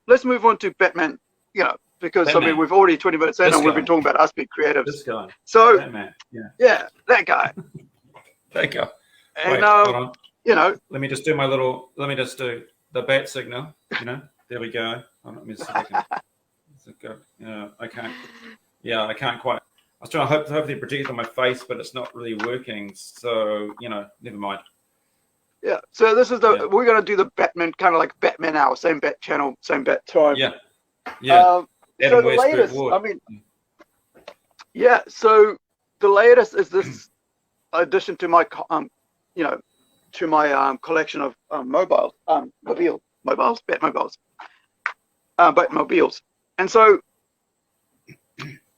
let's move on to Batman. Because I mean Batman. we've already 20 minutes in, This and we've guy. been talking about us being creatives. This guy. So Batman. Yeah. yeah, that guy. That guy. And Wait, hold on. Let me just do the bat signal, there we go. Hold on, let me see if I can. Is it good? I can't quite. I was trying to hopefully project it on my face, but it's not really working. So, never mind. Yeah. So this is we're going to do the Batman, kind of like Batman hour, same bat channel, same bat time. Yeah. Yeah. So the latest, I mean, yeah. So the latest is this addition to my, to my collection of Batmobiles. And so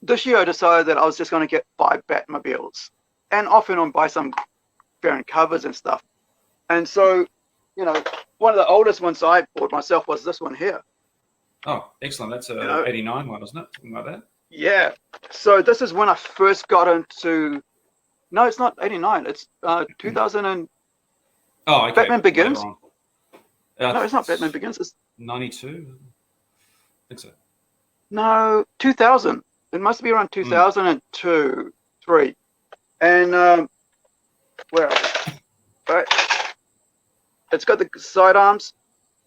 this year I decided that I was just going to get 5 Batmobiles, and off and on buy some variant covers and stuff. And so, one of the oldest ones I bought myself was this one here. Oh, excellent. That's a 89 one, isn't it? Something like that. Yeah. So this is when I first got into. No, it's not 89. It's 2000 and. Oh, okay. Batman Begins. No, it's not Batman Begins. It's 92. I think so. No, 2000. It must be around 2002, 3. And where? Right. It's got the sidearms.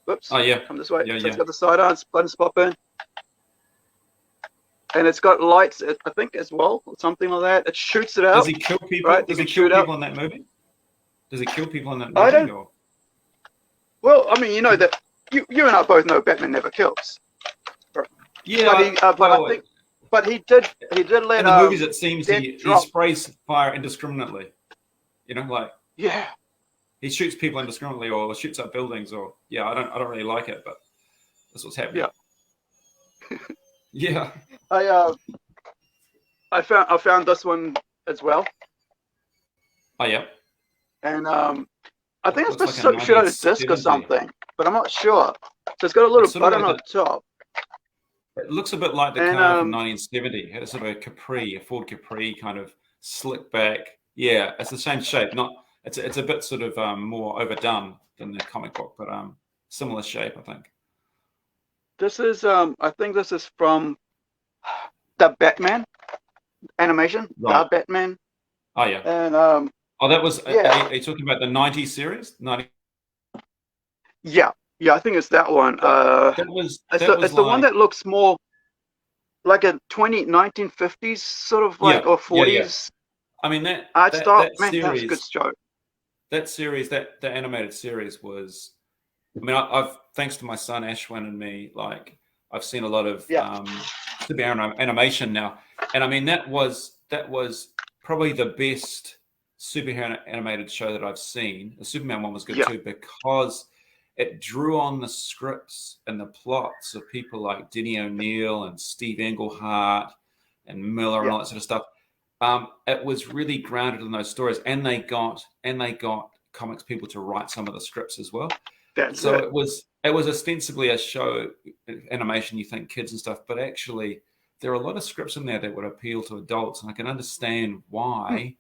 Whoops. Oh yeah. Come this way. Yeah, so it's got the sidearms, buttons pop in. And it's got lights, I think, as well, or something like that. It shoots it out. Does he kill people? Right? Does he kill people in that movie? Does he kill people in that movie? I don't. Well, I mean, that you and I both know Batman never kills. Yeah. But he did let. In the movies, it seems he sprays fire indiscriminately. Yeah. He shoots people indiscriminately, or shoots up buildings, or I don't really like it, but that's what's happening. Yeah. Yeah. I found this one as well. Oh yeah. And I think it's supposed like to shoot out a disc or something, but I'm not sure. So it's got a little button on top. It looks a bit like the car from 1970. It had sort of a Ford Capri kind of slick back. Yeah, it's the same shape. It's a bit sort of more overdone than the comic book, but similar shape, I think. This is I think this is from the Batman animation. Right. The Batman. Oh yeah. And that was. Are you talking about the 90s series? Yeah, I think it's that one. It's the one that looks more like a 1950s sort of like, or 40s. Yeah. I mean that art style. That series, that's a good show. That series, the animated series was. I mean, I've thanks to my son Ashwin and me, like I've seen a lot of superhero animation now, and I mean that was probably the best superhero animated show that I've seen. The Superman one was good too, because it drew on the scripts and the plots of people like Denny O'Neil and Steve Englehart and Miller and all that sort of stuff. It was really grounded in those stories, and they got comics people to write some of the scripts as well. It was ostensibly a show animation, you think kids and stuff, but actually there are a lot of scripts in there that would appeal to adults, and I can understand why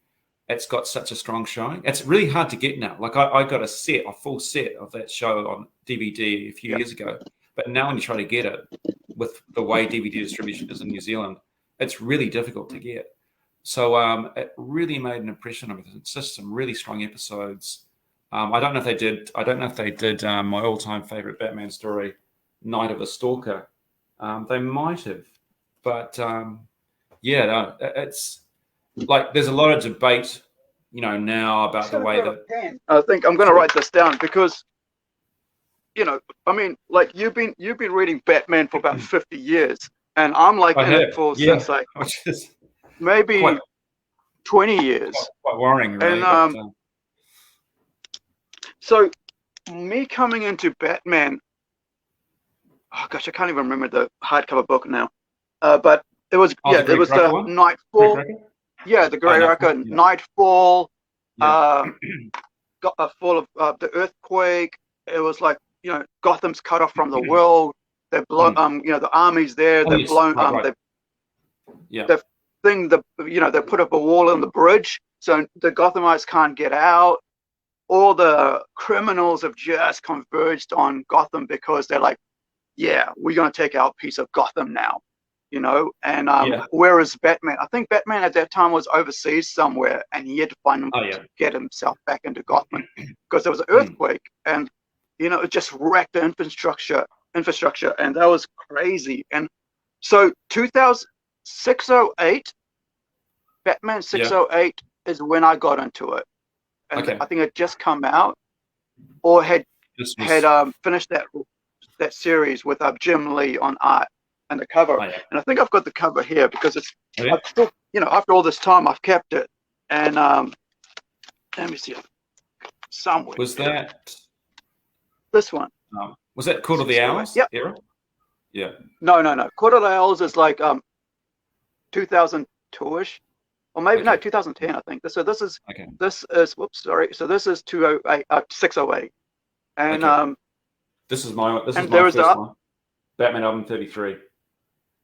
it's got such a strong showing. It's really hard to get now. Like I got a full set of that show on DVD a few years ago, but now when you try to get it with the way DVD distribution is in New Zealand, it's really difficult to get. So it really made an impression on me. It's just some really strong episodes. I don't know if they did my all-time favorite Batman story, Night of the Stalker. They might have, but it's like there's a lot of debate, now about the way that. I think I'm going to write this down because, I mean, like you've been reading Batman for about 50 years, and I'm like since like maybe 20 years. Quite worrying, really. And so me coming into Batman, oh gosh, I can't even remember the hardcover book now. But it was the Nightfall. Yeah, the Grey Record, Nightfall. Got a fall of the earthquake. It was like Gotham's cut off from the world. They're blown. The army's there. They're blown. They put up a wall on the bridge, so the Gothamites can't get out. All the criminals have just converged on Gotham because they're like, yeah, we're going to take our piece of Gotham now, you know. And whereas Batman, I think Batman at that time was overseas somewhere, and he had to get himself back into Gotham because there was an earthquake, and you know, it just wrecked the infrastructure, and that was crazy. And so 2006-08, Batman 608 is when I got into it, and I think it just come out or had finished that series with Jim Lee on art and the cover. And I think I've got the cover here because it's still, you know, after all this time I've kept it. And let me see somewhere. Was that this one? Was that Court of the Owls era? Yeah. No. Court of the Owls is like 2002ish. Or maybe no, 2010, I think. So this is whoops, sorry. So this is 608, and this is my first one. Batman album 33,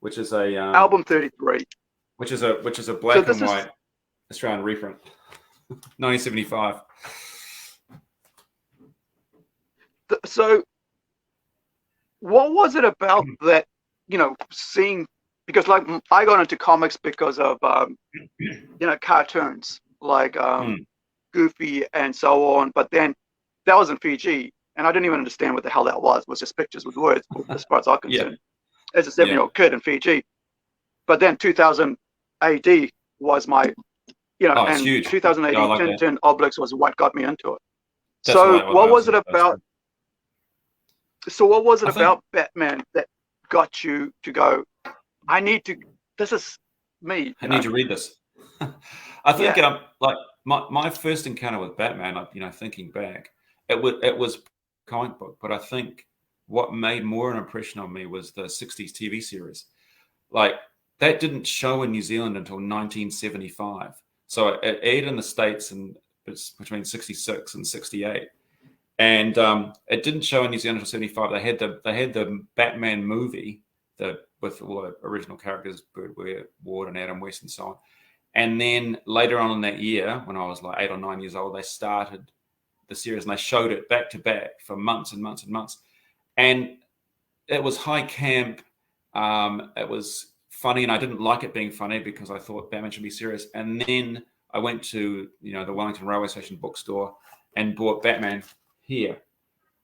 which is a album 33, which is a black and white Australian reprint, 1975. So, what was it about that? You know, seeing. Because like I got into comics because of you know, cartoons like Goofy and so on, but then that was in Fiji, and I didn't even understand what the hell that was. It was just pictures with words, as far as I'm concerned, as a 7-year-old kid in Fiji. But then 2000 AD was my, you know, and huge. 2000 AD, Tintin Obelix was what got me into it. So what was it about? So what was it about Batman that got you to go, I need to, this is me. I need to read this. I think like my first encounter with Batman, like, you know, thinking back, it was comic book, but I think what made more an impression on me was the 60s TV series. Like that didn't show in New Zealand until 1975. So it aired in the States it's between 66 and 68. And it didn't show in New Zealand until 75. They had the Batman movie, with all the original characters, Burt Ward and Adam West and so on. And then later on in that year, when I was like 8 or 9 years old, they started the series and they showed it back to back for months and months and months. And it was high camp. It was funny, and I didn't like it being funny because I thought Batman should be serious. And then I went to, you know, the Wellington Railway Station bookstore and bought Batman here.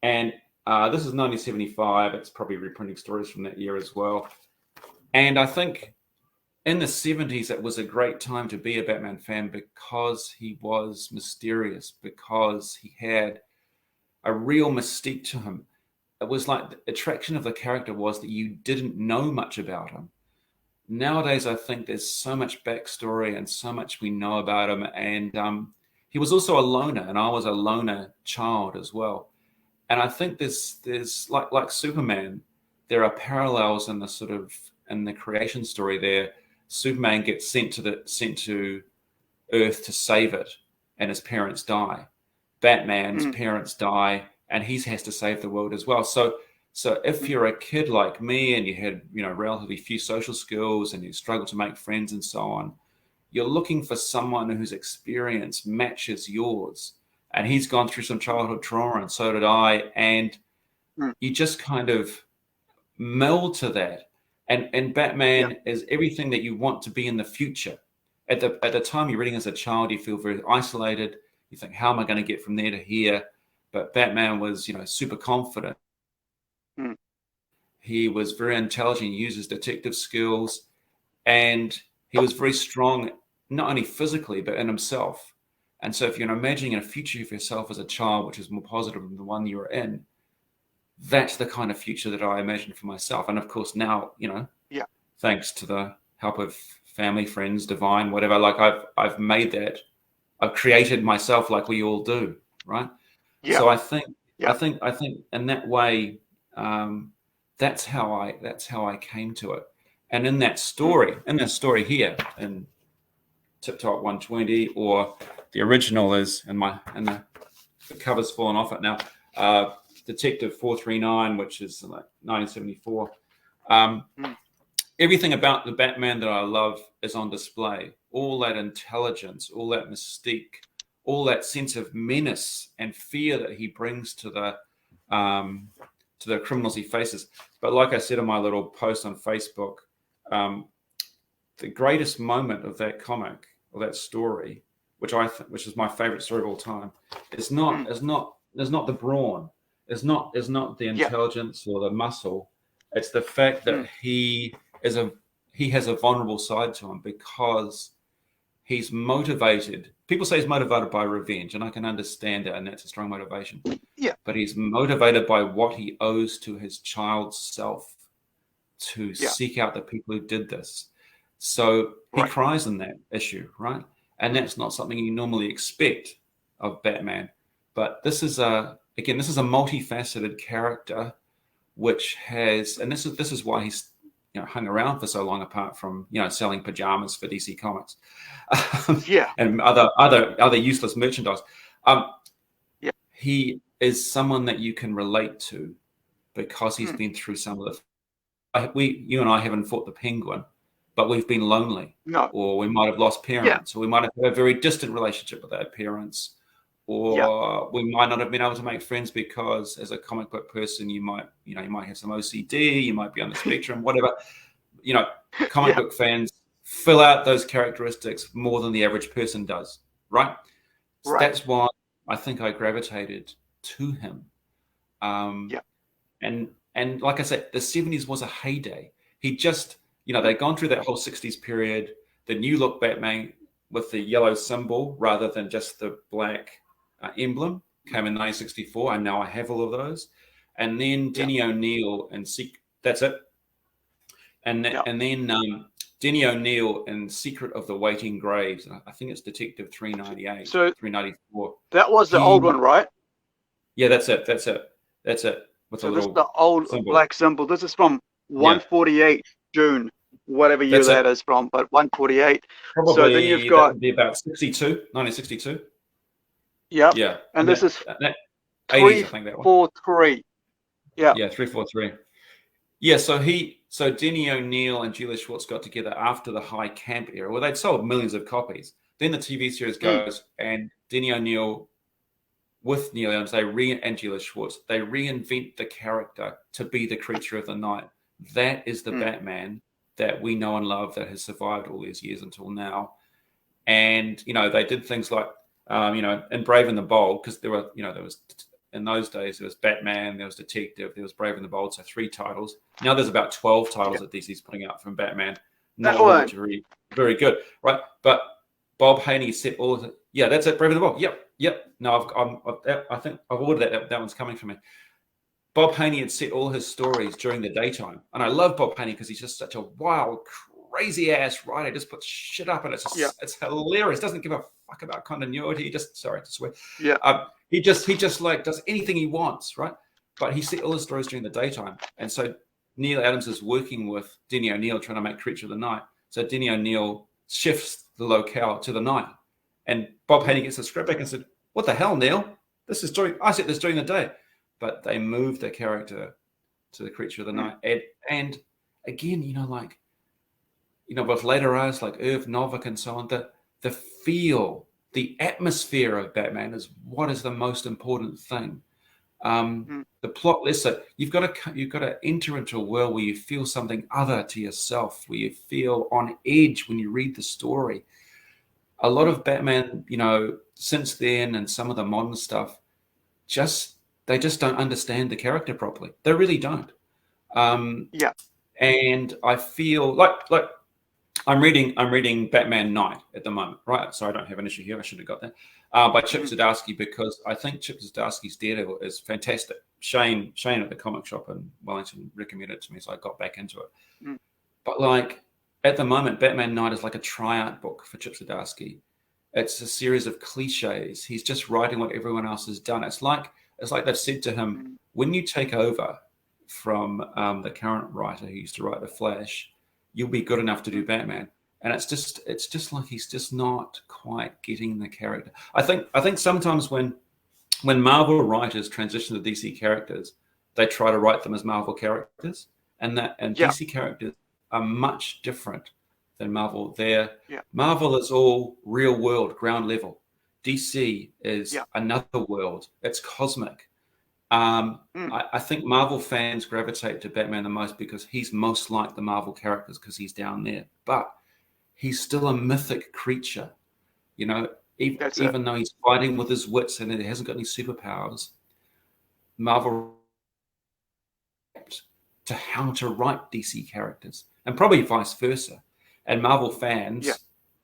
And this is 1975. It's probably reprinting stories from that year as well. And I think in the 70s, it was a great time to be a Batman fan because he was mysterious, because he had a real mystique to him. It was like the attraction of the character was that you didn't know much about him. Nowadays, I think there's so much backstory and so much we know about him. And he was also a loner, and I was a loner child as well. And I think there's like Superman, there are parallels in the creation story there. Superman gets sent to Earth to save it, and his parents die. Batman's parents die, and he has to save the world as well. So if you're a kid like me and you had, you know, relatively few social skills and you struggle to make friends and so on, you're looking for someone whose experience matches yours. And he's gone through some childhood trauma, and so did I. And you just kind of meld to that. And Batman is everything that you want to be in the future. At the time you're reading as a child, you feel very isolated. You think, how am I going to get from there to here? But Batman was, you know, super confident. He was very intelligent, he used his detective skills, and he was very strong, not only physically, but in himself. And so if you're imagining a future for yourself as a child, which is more positive than the one you were in, that's the kind of future that I imagined for myself. And of course now, you know, thanks to the help of family, friends, divine, whatever, like I've made that, I've created myself like we all do, right? So I think in that way, that's how I came to it. And in that story here in Tip Top 120, or the original is the cover's fallen off it now, Detective 439, which is like 1974. Everything about the Batman that I love is on display. All that intelligence, all that mystique, all that sense of menace and fear that he brings to to the criminals he faces. But like I said in my little post on Facebook, the greatest moment of that comic or that story, which is my favorite story of all time, is not the brawn, is not the intelligence or the muscle. It's the fact that he has a vulnerable side to him because he's motivated. People say he's motivated by revenge, and I can understand that, and that's a strong motivation. Yeah. But he's motivated by what he owes to his child self to seek out the people who did this. So he cries in that issue, right? And that's not something you normally expect of Batman. But this is a multifaceted character, which has, and this is why he's hung around for so long, apart from selling pajamas for DC Comics, and other useless merchandise. He is someone that you can relate to because he's been through some of the. You and I haven't fought the Penguin, but we've been lonely, or we might have lost parents, or we might have had a very distant relationship with our parents, or we might not have been able to make friends because, as a comic book person, you might have some OCD, you might be on the spectrum, whatever. Comic book fans fill out those characteristics more than the average person does, right? So that's why I think I gravitated to him. And like I said, the 70s was a heyday. He just, they'd gone through that whole 60s period, the new look Batman with the yellow symbol rather than just the black emblem came in 1964, and now I have all of those. And then Denny O'Neil and that's it. And then Denny O'Neil and Secret of the Waiting Graves. I think it's Detective 398, 394. That was the old one, right? Yeah, that's it. With so this is the old symbol. Black symbol. This is from 148 June, whatever year that is from, but 148. Probably, so then you've got that would be about 1962. Yep. Yeah. And this is 80s, I think that one. 343. Yeah. Yeah, 343. Yeah, so Denny O'Neil and Julia Schwartz got together after the high camp era, where they'd sold millions of copies. Then the TV series goes, and Denny O'Neil with Neil Adams, and Julia Schwartz, they reinvent the character to be the creature of the night. That is the Batman that we know and love, that has survived all these years until now. And they did things like in Brave and the Bold, because there was in those days there was Batman, there was Detective, there was Brave and the Bold, so 3 titles. Now there's about 12 titles that DC's putting out from Batman. Not all of which are very good, right? But Bob Haney set all of it. Yeah, that's it. Brave and the Bold. Yep. No, I think I've ordered that. That one's coming from me. Bob Haney had set all his stories during the daytime, and I love Bob Haney because he's just such a wild, crazy ass writer. He just puts shit up, and it's just, it's hilarious. Doesn't give a fuck about continuity. He just he just like does anything he wants, right? But he set all his stories during the daytime, and so Neil Adams is working with Denny O'Neil trying to make Creature of the Night. So Denny O'Neil shifts the locale to the night, and Bob Haney gets the script back and said, "What the hell, Neil? I set this during the day." But they moved the character to the Creature of the Night, and again, with later artists like Irv Novick and so on, the feel, the atmosphere of Batman is what is the most important thing. The plot lesson, you've got to enter into a world where you feel something other to yourself, where you feel on edge when you read the story. A lot of Batman, since then, and some of the modern stuff, they just don't understand the character properly. They really don't. And I feel like I'm reading Batman Night at the moment, right? So I don't have an issue here. I should have got that by Chip Zdarsky, because I think Chip Zdarsky's Daredevil is fantastic. Shane at the comic shop in Wellington recommended it to me, so I got back into it. But at the moment, Batman Night is like a try-out book for Chip Zdarsky. It's a series of cliches. He's just writing what everyone else has done. It's like they've said to him, when you take over from the current writer who used to write The Flash, you'll be good enough to do Batman. And it's just like he's just not quite getting the character. I think sometimes when Marvel writers transition to DC characters, they try to write them as Marvel characters, and DC characters are much different than Marvel. Marvel is all real world, ground level. DC is another world. It's cosmic. I think Marvel fans gravitate to Batman the most because he's most like the Marvel characters because he's down there. But he's still a mythic creature, you know. Even though he's fighting with his wits and he hasn't got any superpowers, Marvel to how to write DC characters, and probably vice versa. And Marvel fans,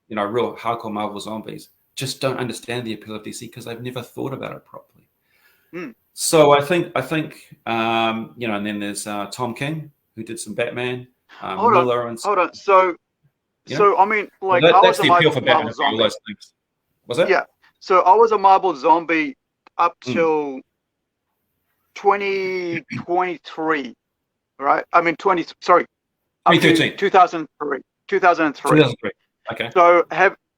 you know, real hardcore Marvel zombies, just don't understand the appeal of DC because they've never thought about it properly. So I think you know, and then there's Tom King who did some Batman. Miller and hold on. So I mean, like, well, I was the a appeal for Marvel Batman. zombie. All those things. Was it? Yeah. So I was a Marvel zombie up till 2023, right? I mean, 2013. 2003. 2003. Okay. So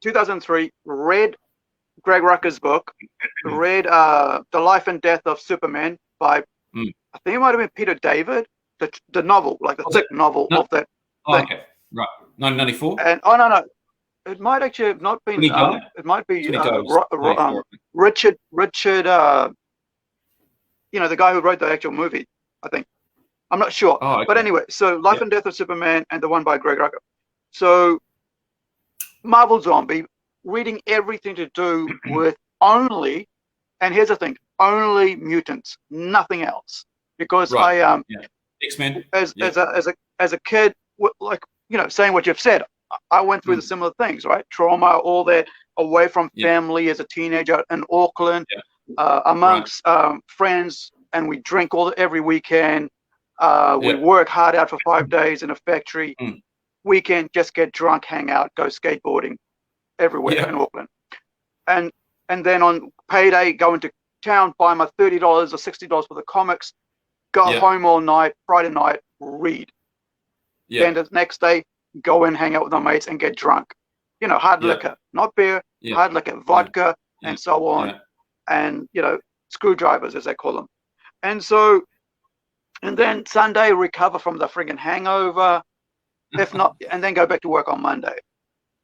2003, read Greg Rucka's book, read The Life and Death of Superman by, I think it might have been Peter David, the novel, like the thick novel of that thing. Okay, right. 1994? And, no. It might actually have not been, it might be Richard, you know, the guy who wrote the actual movie, I think. I'm not sure. Oh, okay. But anyway, so Life and Death of Superman and the one by Greg Rucka. So Marvel Zombie, reading everything to do with only, and here's the thing, only mutants, nothing else. Because X-Men. As a kid, like, you know, saying what you've said, I went through the similar things, right? Trauma, all that, away from family as a teenager in Auckland, amongst friends, and we drink every weekend. We work hard out for 5 days in a factory. Weekend, just get drunk, hang out, go skateboarding everywhere in Auckland. And then on payday, go into town, buy my $30 or $60 for the comics, go home all night, Friday night, read. Then the next day, go in, hang out with my mates and get drunk. You know, hard liquor, not beer, hard liquor, vodka, and so on. And, you know, screwdrivers, as they call them. And so, and then Sunday, recover from the friggin' hangover, if not, and then go back to work on Monday.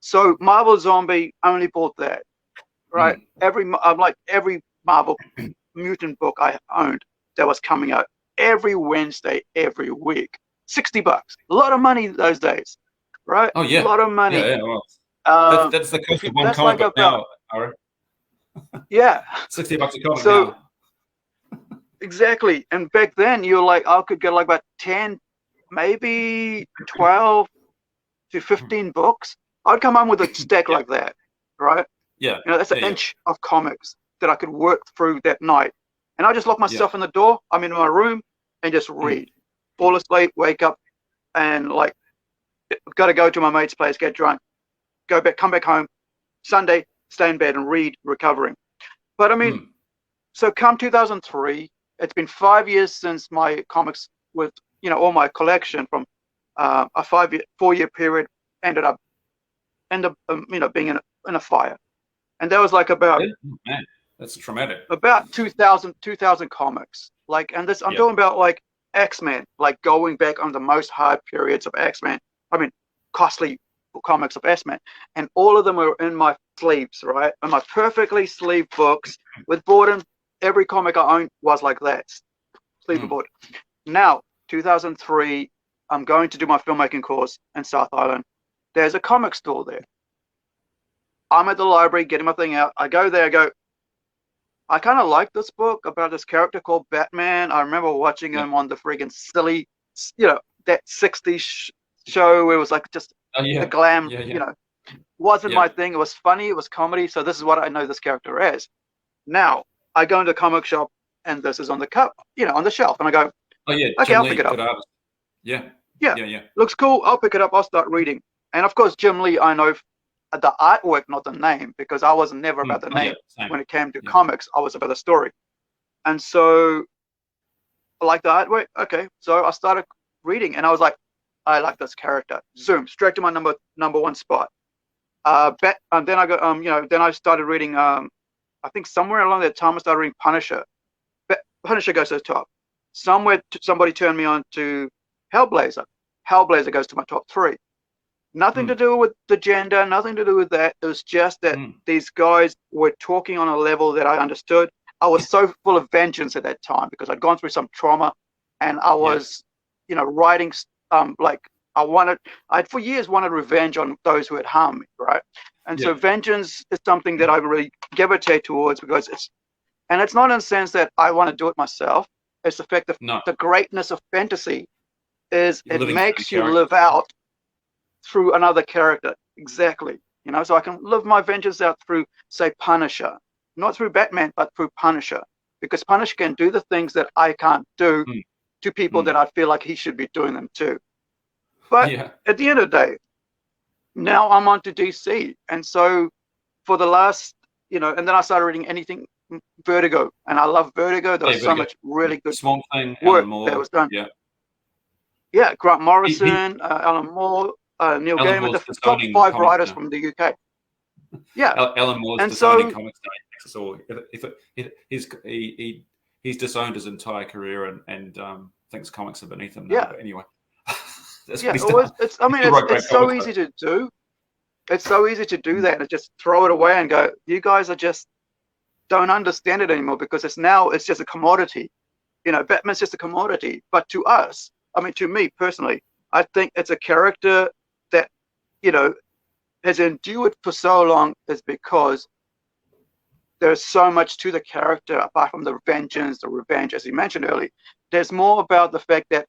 So Marvel Zombie only bought that, right? Every Marvel mutant book I owned that was coming out every Wednesday, every week. $60, a lot of money those days, right? Oh yeah, a lot of money. Well, that's the cost of one comic book now. Yeah, $60 a comic now. Exactly, and back then you're like, I could get like about 10, maybe 12 to 15 books. I'd come home with a stack like that, right? Yeah, you know, that's an inch of comics that I could work through that night, and I just lock myself in the door. I'm in my room and just read. Fall asleep, wake up, and like, got to go to my mate's place, get drunk, go back, come back home. Sunday, stay in bed and read, recovering. But I mean, so come 2003, it's been 5 years since my comics with, you know, all my collection from a 4-year period ended up, you know, being in a fire. And that was like about, man, that's traumatic. About 2,000 comics. Like, and this, I'm talking about like X-Men, like going back on the most hard periods of X-Men. I mean, costly comics of X-Men, and all of them were in my sleeves, right? In my perfectly sleeved books with Borden. Every comic I owned was like that, sleeve board. Now, 2003, I'm going to do my filmmaking course in South Island. There's a comic store there. I'm at the library getting my thing out. I go there, I kind of like this book about this character called Batman. I remember watching him on the friggin' silly, you know, that 60s show where it was like just the glam, you know, wasn't my thing. It was funny, it was comedy. So this is what I know this character as. Now, I go into a comic shop and this is on the cup, you know, on the shelf. And I go, okay, I'll pick it up. Yeah. Looks cool. I'll pick it up. I'll start reading. And of course, Jim Lee, I know the artwork, not the name, because I was never about the name. When it came to comics, I was about the story. And so I like the artwork. Okay. So I started reading and I was like, I like this character. Zoom straight to my number one spot. And then I got, you know, then I started reading, I think somewhere along that time I started reading Punisher. Punisher goes to the top. Somewhere somebody turned me on to Hellblazer. Hellblazer goes to my top 3. Nothing to do with the gender, nothing to do with that. It was just that these guys were talking on a level that I understood, I was so full of vengeance at that time because I'd gone through some trauma, and I was, writing like I'd for years wanted revenge on those who had harmed me, right? And so vengeance is something that I really gravitate towards because it's not in the sense that I want to do it myself. It's the fact that the greatness of fantasy is it makes you live out through another character. Exactly. So I can live my vengeance out through, say, Punisher, not through Batman, but through Punisher, because Punisher can do the things that I can't do to people that I feel like he should be doing them to. But at the end of the day, now I'm on to DC. And so for the last, and then I started reading anything Vertigo, and I love Vertigo. There was so much really good Swamp Thing, work Alan Moore, that was done. Yeah, Grant Morrison, Alan Moore, Neil Gaiman, the top 5 writers from the UK. Yeah, Alan Moore's and designing comics now. He's disowned his entire career and thinks comics are beneath him now. Yeah. But anyway, it's so easy to do. It's so easy to do that and just throw it away and go, you guys are just don't understand it anymore because it's just a commodity. Batman's just a commodity. But to us, to me personally, I think it's a character that, has endured for so long is because there's so much to the character apart from the vengeance, the revenge, as you mentioned earlier. There's more about the fact that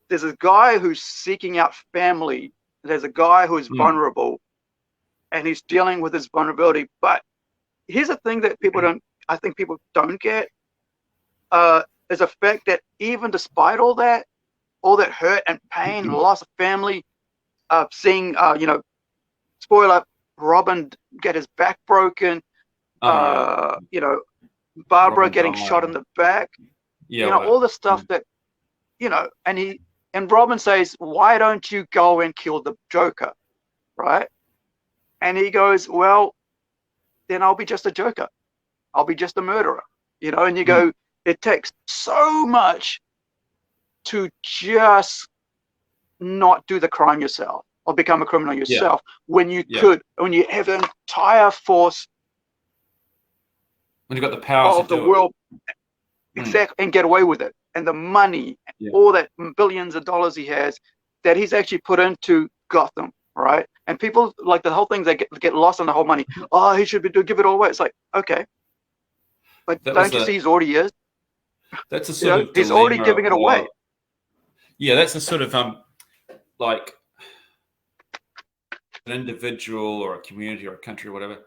there's a guy who's seeking out family. There's a guy who is vulnerable and he's dealing with his vulnerability. But here's the thing that people don't get is the fact that even despite all that hurt and pain, loss of family, seeing, spoiler, Robin get his back broken, Barbara Robin getting shot in the back, all the stuff that, and Robin says, why don't you go and kill the Joker, right? And he goes, well, then I'll be just a Joker. I'll be just a murderer, and you go, it takes so much to just not do the crime yourself or become a criminal yourself when you when you have an entire force when you've got the power of the world, exactly, and get away with it, and the money, all that billions of dollars he has that he's actually put into Gotham, right? And people like the whole thing, they get lost on the whole money. Oh, he should give it all away. It's like, okay, but don't you see he's already is? That's a sort of he's already giving it away. Yeah, that's a sort of like an individual or a community or a country or whatever.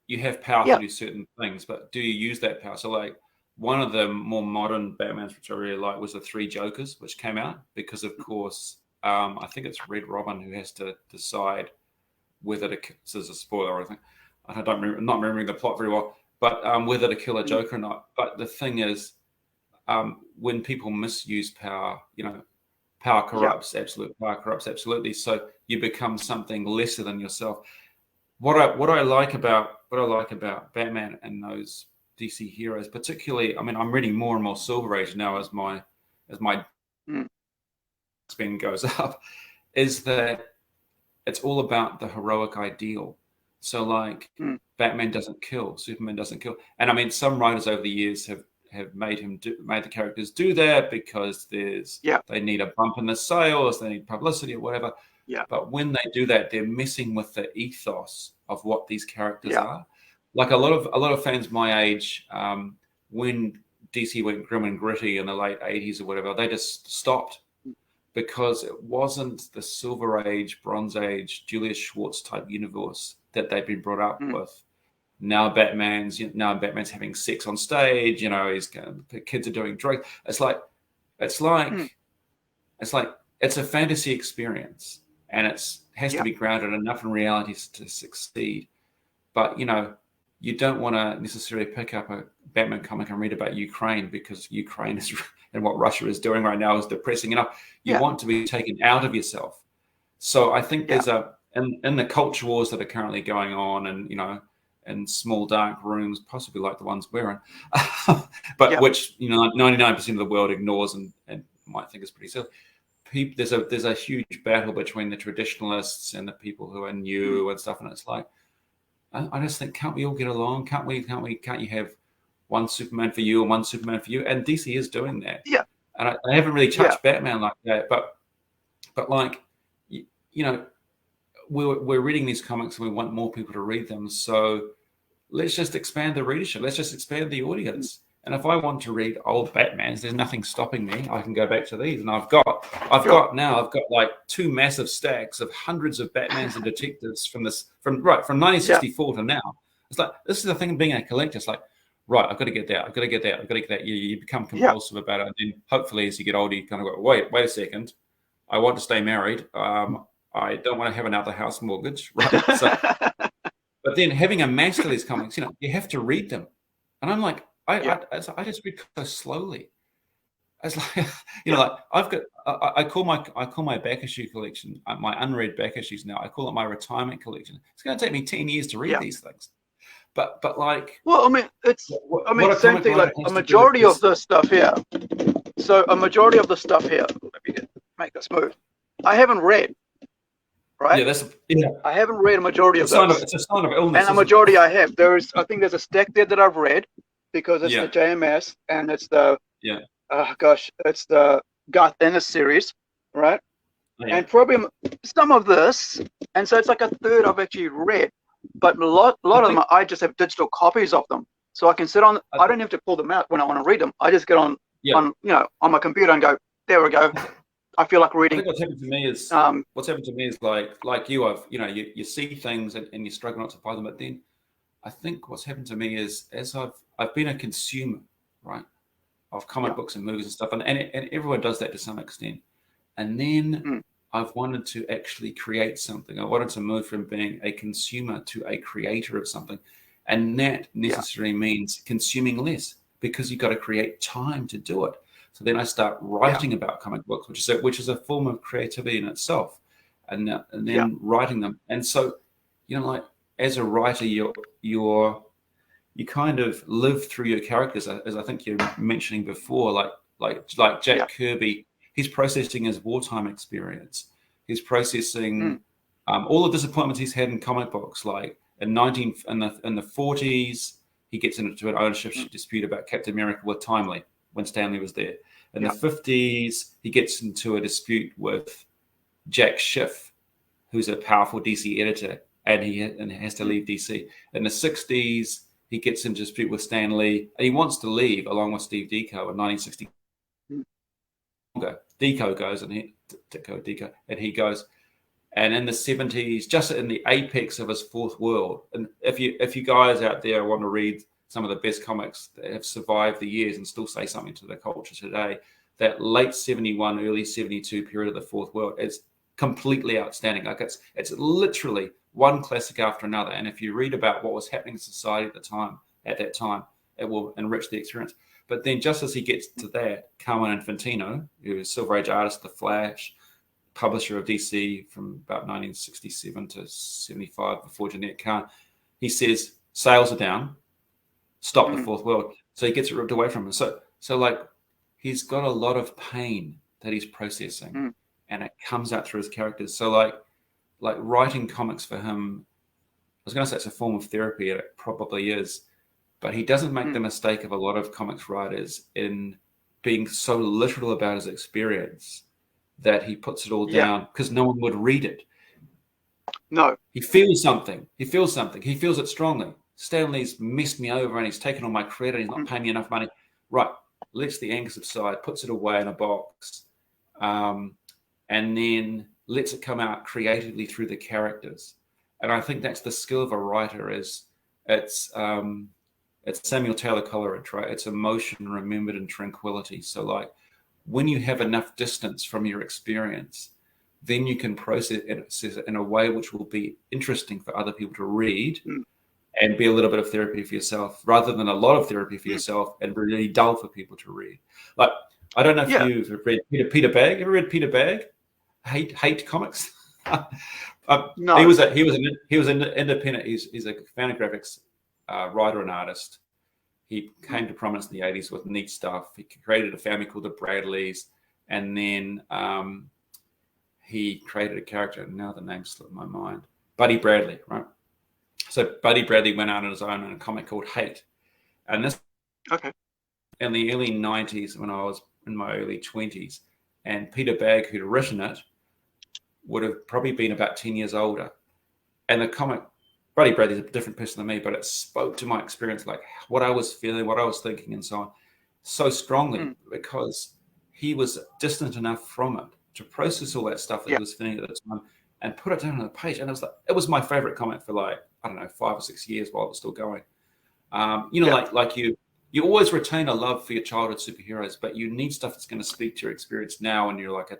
You have power to do certain things, but do you use that power? So like one of the more modern Batmans, which I really like, was the 3 Jokers, which came out because, of course, I think it's Red Robin who has to decide whether to. This is a spoiler, I think. I don't remember, not remembering the plot very well, but whether to kill a Joker or not. But the thing is, when people misuse power, power corrupts. Absolute power corrupts absolutely. So you become something lesser than yourself. What I like about Batman and those DC heroes, particularly, I'm reading more and more Silver Age now as my spend goes up, is that it's all about the heroic ideal. So like Batman doesn't kill, Superman doesn't kill, and some writers over the years have made the characters do that because they need a bump in the sales, they need publicity or whatever. Yeah. But when they do that, they're messing with the ethos of what these characters are. Like a lot of fans my age, when DC went grim and gritty in the late 80s or whatever, they just stopped because it wasn't the Silver Age, Bronze Age, Julius Schwartz type universe that they'd been brought up with. Now Batman's having sex on stage. The kids are doing drugs. It's a fantasy experience, and has to be grounded enough in reality to succeed. But you don't want to necessarily pick up a Batman comic and read about Ukraine because Ukraine is and what Russia is doing right now is depressing enough. You want to be taken out of yourself. So I think there's in the culture wars that are currently going on, and in small dark rooms, possibly like the ones we're in, but which 99% of the world ignores and might think is pretty silly. There's a huge battle between the traditionalists and the people who are new and stuff, and it's like I just think, can't we all get along? Can't you have one Superman for you and one Superman for you, and DC is doing that. Yeah. And I haven't really touched Batman like that, but like, you know, we're reading these comics and we want more people to read them. So let's just expand the readership. Let's just expand the audience. And if I want to read old Batmans, there's nothing stopping me. I can go back to these, and I've got like 2 massive stacks of hundreds of Batmans and detectives from 1964 to now. It's like, this is the thing of being a collector. It's like, right, I've got to get that. I've got to get that. I've got to get that. You become compulsive about it, and then hopefully as you get older, you kind of go, wait a second. I want to stay married. I don't want to have another house mortgage, right? So, but then having amassed these comics, you know, you have to read them, and I'm like, I just read so slowly. It's like, you know, like I've got, I call my back issue collection, my unread back issues now, I call it my retirement collection. It's going to take me 10 years to read these things. But like, well, I mean, same thing. Like a majority of the stuff here. So a majority of the stuff here. Let me make this move. I haven't read. Right? Yeah, I haven't read a majority of those. It's a sign of illness. And a majority I have. I think there's a stack there that I've read because it's the JMS and it's the it's the Garth Ennis series, right? Yeah. And probably some of this, and so it's like a third I've actually read, but a lot of them I just have digital copies of them, so I can sit on. I don't have to pull them out when I want to read them. I just get on my computer and go, there we go. I feel like reading. I think what's happened to me is like you, you see things and you struggle not to buy them. But then I think what's happened to me is as I've been a consumer, right, of comic books and movies and stuff, and everyone does that to some extent. And then I've wanted to actually create something. I wanted to move from being a consumer to a creator of something, and that necessarily means consuming less because you've got to create time to do it. So then I start writing about comic books, which is a form of creativity in itself, and then writing them. And so, you know, like as a writer, you kind of live through your characters, as I think you're mentioning before. Like Jack Kirby, he's processing his wartime experience. He's processing all the disappointments he's had in comic books. Like in the 40s, he gets into an ownership dispute about Captain America with Timely, when Stanley was there. In the 50s, he gets into a dispute with Jack Schiff, who's a powerful DC editor, and he has to leave DC. In the 60s, he gets into a dispute with Stan Lee, and he wants to leave along with Steve Ditko in 1960. Ditko goes, and he goes. And in the 70s, just in the apex of his fourth world, and if you guys out there want to read some of the best comics that have survived the years and still say something to the culture today, that late 71, early 72 period of the fourth world is completely outstanding. Like it's literally one classic after another. And if you read about what was happening in society at that time, it will enrich the experience. But then just as he gets to that, Carmine Infantino, who is Silver Age artist, The Flash, publisher of DC from about 1967 to 75 before Jeanette Kahn, he says sales are down, stop the fourth world. So he gets it ripped away from him. So like he's got a lot of pain that he's processing, and it comes out through his characters. So like writing comics for him, I was going to say it's a form of therapy, and it probably is, but he doesn't make the mistake of a lot of comics writers in being so literal about his experience that he puts it all down because no one would read it. No. He feels something. He feels it strongly. Stanley's messed me over and he's taken all my credit. He's not paying me enough money. Right. Lets the anger subside, puts it away in a box, and then lets it come out creatively through the characters. And I think that's the skill of a writer is it's Samuel Taylor Coleridge, right? It's emotion remembered in tranquility. So like when you have enough distance from your experience, then you can process it in a way which will be interesting for other people to read and be a little bit of therapy for yourself rather than a lot of therapy for yourself and really dull for people to read. Like, I don't know if you've read Peter Bagg. Ever read Peter Bagg? Hate comics? No. He was an independent. He's a Fantagraphics writer and artist. He came to prominence in the 80s with neat stuff. He created a family called the Bradleys, and then he created a character. Now the name slipped my mind. Buddy Bradley, right? So Buddy Bradley went out on his own in a comic called Hate, and this Okay. in the early 90s when I was in my early 20s. And Peter Bagg, who'd written it, would have probably been about 10 years older. And the comic, Buddy Bradley's a different person than me, but it spoke to my experience, like what I was feeling, what I was thinking, and so on, so strongly because he was distant enough from it to process all that stuff that he was feeling at the time and put it down on the page. And it was my favorite comic for like, I don't know, 5 or 6 years while it was still going. Like you always retain a love for your childhood superheroes, but you need stuff that's going to speak to your experience now, and you're like an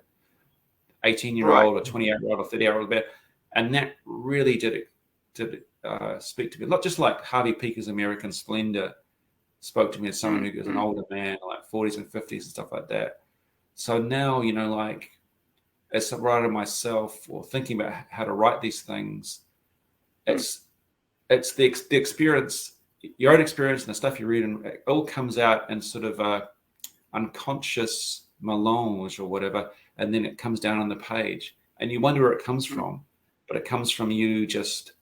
18-year-old or 28-year-old or 30-year-old bit. And that really did speak to me. Not just like Harvey Peaker's American Splendor spoke to me as someone who was an older man, like 40s and 50s and stuff like that. So now, like as a writer myself, or thinking about how to write these things, it's the experience, your own experience, and the stuff you read, and it all comes out in sort of a unconscious melange or whatever, and then it comes down on the page, and you wonder where it comes from. But it comes from you just,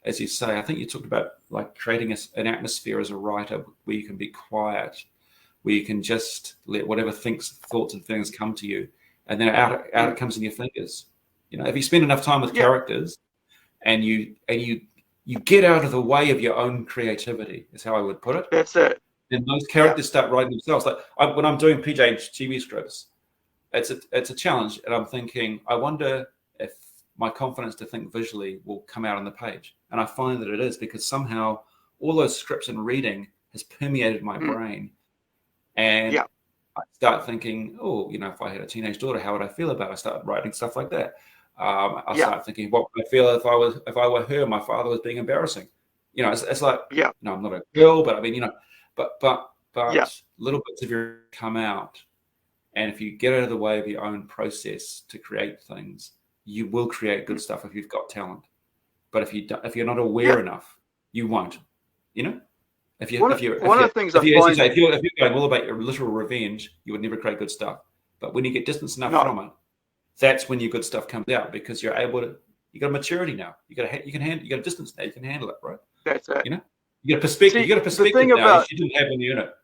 as you say, I think you talked about like creating an atmosphere as a writer where you can be quiet, where you can just let whatever thoughts and feelings come to you, and then out it comes in your fingers. If you spend enough time with characters, and you get out of the way of your own creativity, is how I would put it. That's it. And those characters start writing themselves. Like when I'm doing PJ TV scripts, it's a challenge, and I'm thinking, I wonder if my confidence to think visually will come out on the page. And I find that it is, because somehow all those scripts and reading has permeated my brain. And I start thinking, if I had a teenage daughter, how would I feel about it? I start writing stuff like that. I start thinking, what would I feel if I were her, my father was being embarrassing? It's like, no, I'm not a girl, but I mean, but little bits of your come out. And if you get out of the way of your own process to create things, you will create good stuff if you've got talent. But if you're not aware enough, you won't. If you're going all about your literal revenge, you would never create good stuff. But when you get distance enough from it, that's when your good stuff comes out, because you're able to. You got a maturity now. You got a distance now. You can handle it, right? That's it. You got a perspective. You got a perspective now you didn't have in the unit.